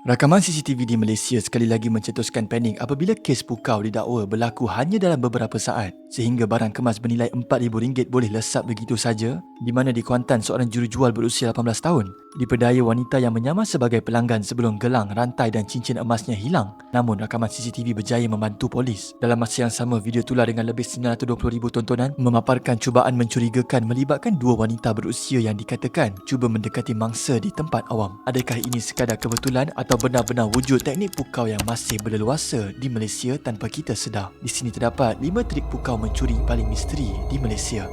Rakaman CCTV di Malaysia sekali lagi mencetuskan panik apabila kes pukau didakwa berlaku hanya dalam beberapa saat sehingga barang kemas bernilai RM4,000 boleh lesap begitu saja, di mana di Kuantan seorang jurujual berusia 18 tahun diperdaya wanita yang menyamar sebagai pelanggan sebelum gelang, rantai dan cincin emasnya hilang. Namun rakaman CCTV berjaya membantu polis. Dalam masa yang sama, video tular dengan lebih 920,000 tontonan memaparkan cubaan mencurigakan melibatkan dua wanita berusia yang dikatakan cuba mendekati mangsa di tempat awam. Adakah ini sekadar kebetulan atau benar-benar wujud teknik pukau yang masih berleluasa di Malaysia tanpa kita sedar? Di sini terdapat 5 trik pukau mencuri paling misteri di Malaysia.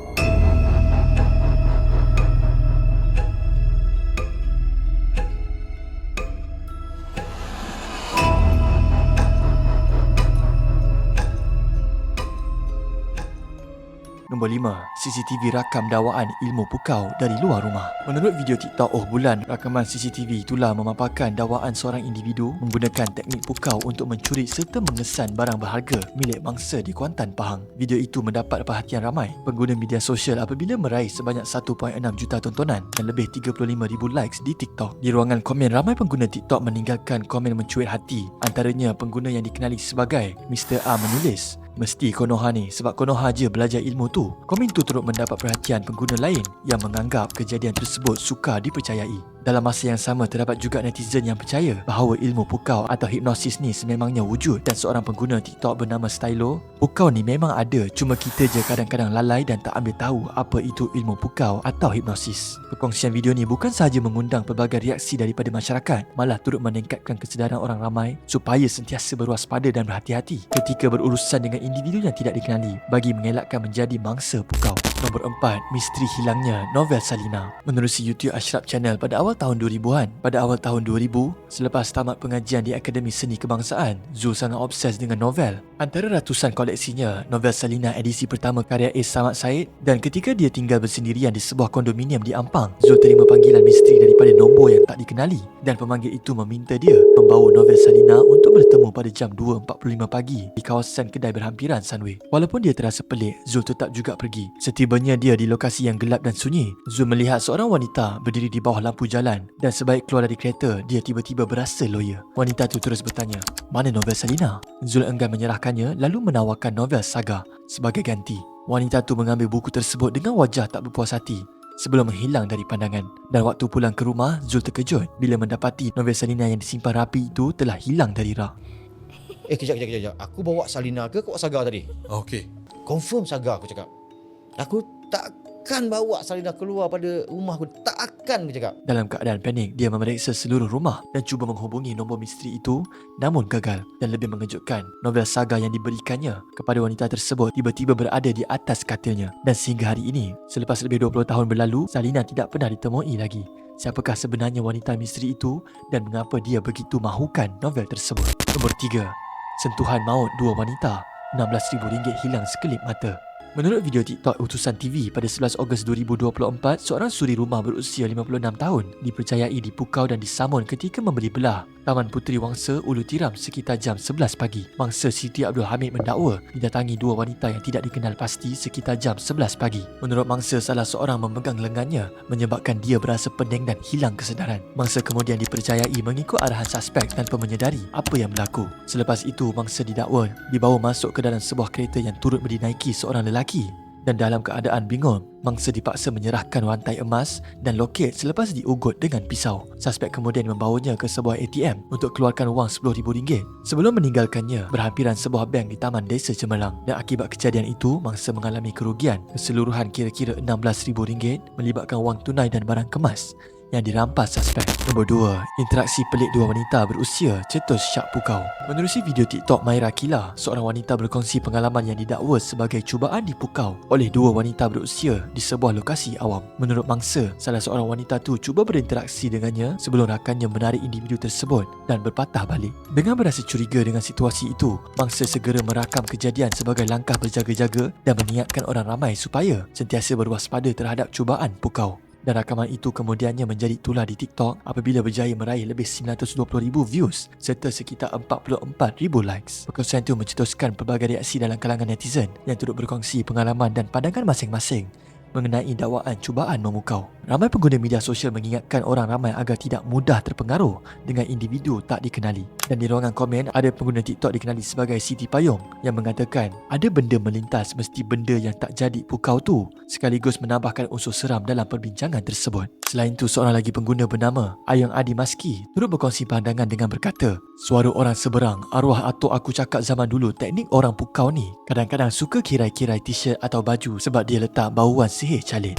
Nombor 5. CCTV rakam dakwaan ilmu pukau dari luar rumah. Menurut video TikTok Oh Bulan, rakaman CCTV itulah memaparkan dakwaan seorang individu menggunakan teknik pukau untuk mencuri serta mengesan barang berharga milik mangsa di Kuantan, Pahang. Video itu mendapat perhatian ramai pengguna media sosial apabila meraih sebanyak 1.6 juta tontonan dan lebih 35,000 likes di TikTok. Di ruangan komen, ramai pengguna TikTok meninggalkan komen mencuit hati. Antaranya pengguna yang dikenali sebagai Mr. A menulis, "Mesti Konoha ni, sebab Konoha je belajar ilmu tu." Komen tu turut mendapat perhatian pengguna lain yang menganggap kejadian tersebut sukar dipercayai. Dalam masa yang sama, terdapat juga netizen yang percaya bahawa ilmu pukau atau hipnosis ni sememangnya wujud, dan seorang pengguna TikTok bernama Stylo, "Pukau ni memang ada, cuma kita je kadang-kadang lalai dan tak ambil tahu apa itu ilmu pukau atau hipnosis." Perkongsian video ni bukan sahaja mengundang pelbagai reaksi daripada masyarakat, malah turut meningkatkan kesedaran orang ramai supaya sentiasa berwaspada dan berhati-hati ketika berurusan dengan individu yang tidak dikenali bagi mengelakkan menjadi mangsa pukau. Nombor 4. Misteri hilangnya novel Salina. Menerusi YouTube Ashraf Channel pada awal tahun 2000-an. Pada awal tahun 2000, selepas tamat pengajian di Akademi Seni Kebangsaan, Zul sangat obses dengan novel. Antara ratusan koleksinya, novel Salina edisi pertama karya A. Samad Said, dan ketika dia tinggal bersendirian di sebuah kondominium di Ampang, Zul terima panggilan misteri daripada nombor yang tak dikenali, dan pemanggil itu meminta dia membawa novel Salina untuk bertemu pada jam 2.45 pagi di kawasan kedai berhampiran Sunway. Walaupun dia terasa pelik, Zul tetap juga pergi. Setibanya dia di lokasi yang gelap dan sunyi, Zul melihat seorang wanita berdiri di bawah lampu jalan, dan sebaik keluar dari kereta, dia tiba-tiba berasa loya. Wanita tu terus bertanya, "Mana novel Salina?" Zul enggan menyerahkannya lalu menawarkan novel Saga sebagai ganti. Wanita tu mengambil buku tersebut dengan wajah tak berpuas hati sebelum menghilang dari pandangan. Dan waktu pulang ke rumah, Zul terkejut bila mendapati novel Salina yang disimpan rapi itu telah hilang dari rak. Kejap. Aku bawa Salina ke kau Saga tadi? Okey. Confirm Saga, aku cakap. Aku takkan bawa Salina keluar pada rumah aku. Takkan, aku cakap. Dalam keadaan panik, dia memeriksa seluruh rumah dan cuba menghubungi nombor misteri itu, namun gagal. Dan lebih mengejutkan, novel Saga yang diberikannya kepada wanita tersebut tiba-tiba berada di atas katilnya. Dan sehingga hari ini, selepas lebih 20 tahun berlalu, Salina tidak pernah ditemui lagi. Siapakah sebenarnya wanita misteri itu dan mengapa dia begitu mahukan novel tersebut? Nombor 3. Sentuhan maut dua wanita, RM16,000 hilang sekelip mata. Menurut video TikTok Utusan TV pada 11 Ogos 2024, seorang suri rumah berusia 56 tahun dipercayai dipukau dan disamun ketika membeli belah Taman Puteri Wangsa, Ulu Tiram sekitar jam 11 pagi. Mangsa Siti Abdul Hamid mendakwa didatangi dua wanita yang tidak dikenal pasti sekitar jam 11 pagi. Menurut mangsa, salah seorang memegang lengannya menyebabkan dia berasa pening dan hilang kesedaran. Mangsa kemudian dipercayai mengikut arahan suspek tanpa menyedari apa yang berlaku. Selepas itu, mangsa didakwa dibawa masuk ke dalam sebuah kereta yang turut dinaiki seorang lelaki. Dan dalam keadaan bingung, mangsa dipaksa menyerahkan rantai emas dan loket selepas diugut dengan pisau. Suspek kemudian membawanya ke sebuah ATM untuk keluarkan wang RM10,000 sebelum meninggalkannya berhampiran sebuah bank di Taman Desa Cemerlang. Dan akibat kejadian itu, mangsa mengalami kerugian keseluruhan kira-kira RM16,000 melibatkan wang tunai dan barang kemas yang dirampas suspek. Nombor 2. Interaksi pelik dua wanita berusia cetus syak pukau. Menerusi video TikTok Maira Kila, seorang wanita berkongsi pengalaman yang didakwa sebagai cubaan dipukau oleh dua wanita berusia di sebuah lokasi awam. Menurut mangsa, salah seorang wanita tu cuba berinteraksi dengannya sebelum rakannya menarik individu tersebut dan berpatah balik. Dengan berasa curiga dengan situasi itu, mangsa segera merakam kejadian sebagai langkah berjaga-jaga dan mengingatkan orang ramai supaya sentiasa berwaspada terhadap cubaan pukau. Dan rakaman itu kemudiannya menjadi tular di TikTok apabila berjaya meraih lebih 920,000 views serta sekitar 44,000 likes. Perkongsian itu mencetuskan pelbagai reaksi dalam kalangan netizen yang turut berkongsi pengalaman dan pandangan masing-masing mengenai dakwaan cubaan memukau. Ramai pengguna media sosial mengingatkan orang ramai agar tidak mudah terpengaruh dengan individu tak dikenali. Dan di ruangan komen, ada pengguna TikTok dikenali sebagai Siti Payung yang mengatakan ada benda melintas, mesti benda yang tak jadi pukau tu, sekaligus menambahkan unsur seram dalam perbincangan tersebut. Selain itu, seorang lagi pengguna bernama Ayang Adi Maski turut berkongsi pandangan dengan berkata, suara orang seberang, arwah atuk aku cakap zaman dulu teknik orang pukau ni kadang-kadang suka kirai-kirai t-shirt atau baju sebab dia letak bauan sihir calin.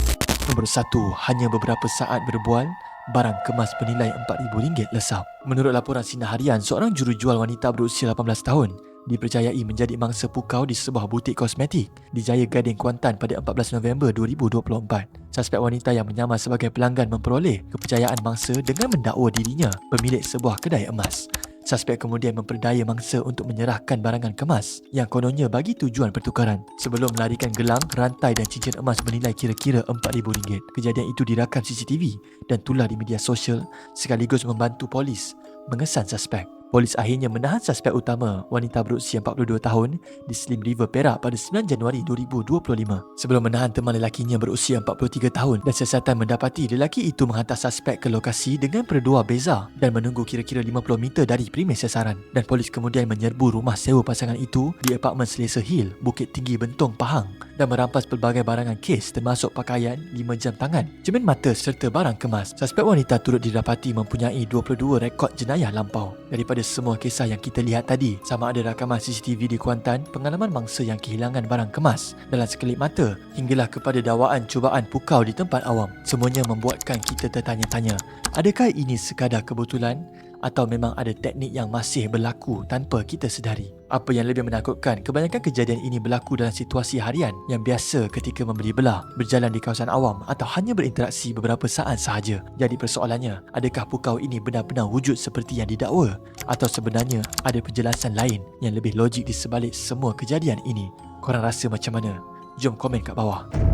Nombor 1, hanya beberapa saat berbual, barang kemas bernilai RM4,000 lesap. Menurut laporan Sinar Harian, seorang jurujual wanita berusia 18 tahun dipercayai menjadi mangsa pukau di sebuah butik kosmetik di Jaya Gading, Kuantan pada 14 November 2024. Suspek wanita yang menyamar sebagai pelanggan memperoleh kepercayaan mangsa dengan mendakwa dirinya pemilik sebuah kedai emas. Suspek kemudian memperdaya mangsa untuk menyerahkan barangan kemas yang kononnya bagi tujuan pertukaran sebelum melarikan gelang, rantai dan cincin emas bernilai kira-kira RM4,000. Kejadian itu dirakam CCTV dan tular di media sosial sekaligus membantu polis mengesan suspek. Polis akhirnya menahan suspek utama, wanita berusia 42 tahun di Slim River, Perak pada 9 Januari 2025. Sebelum menahan teman lelakinya berusia 43 tahun dan siasatan mendapati lelaki itu menghantar suspek ke lokasi dengan perdua beza dan menunggu kira-kira 50 meter dari premis sasaran. Dan polis kemudian menyerbu rumah sewa pasangan itu di apartmen Selesa Hill, Bukit Tinggi, Bentong, Pahang dan merampas pelbagai barangan kes termasuk pakaian, 5 jam tangan, cermin mata serta barang kemas. Suspek wanita turut didapati mempunyai 22 rekod jenayah lampau. Daripada semua kisah yang kita lihat tadi, sama ada rakaman CCTV di Kuantan, pengalaman mangsa yang kehilangan barang kemas dalam sekelip mata, hinggalah kepada dakwaan cubaan pukau di tempat awam, semuanya membuatkan kita tertanya-tanya, adakah ini sekadar kebetulan atau memang ada teknik yang masih berlaku tanpa kita sedari? Apa yang lebih menakutkan, kebanyakan kejadian ini berlaku dalam situasi harian yang biasa ketika membeli belah, berjalan di kawasan awam atau hanya berinteraksi beberapa saat sahaja. Jadi persoalannya, adakah pukau ini benar-benar wujud seperti yang didakwa atau sebenarnya ada penjelasan lain yang lebih logik di sebalik semua kejadian ini? Korang rasa macam mana? Jom komen kat bawah.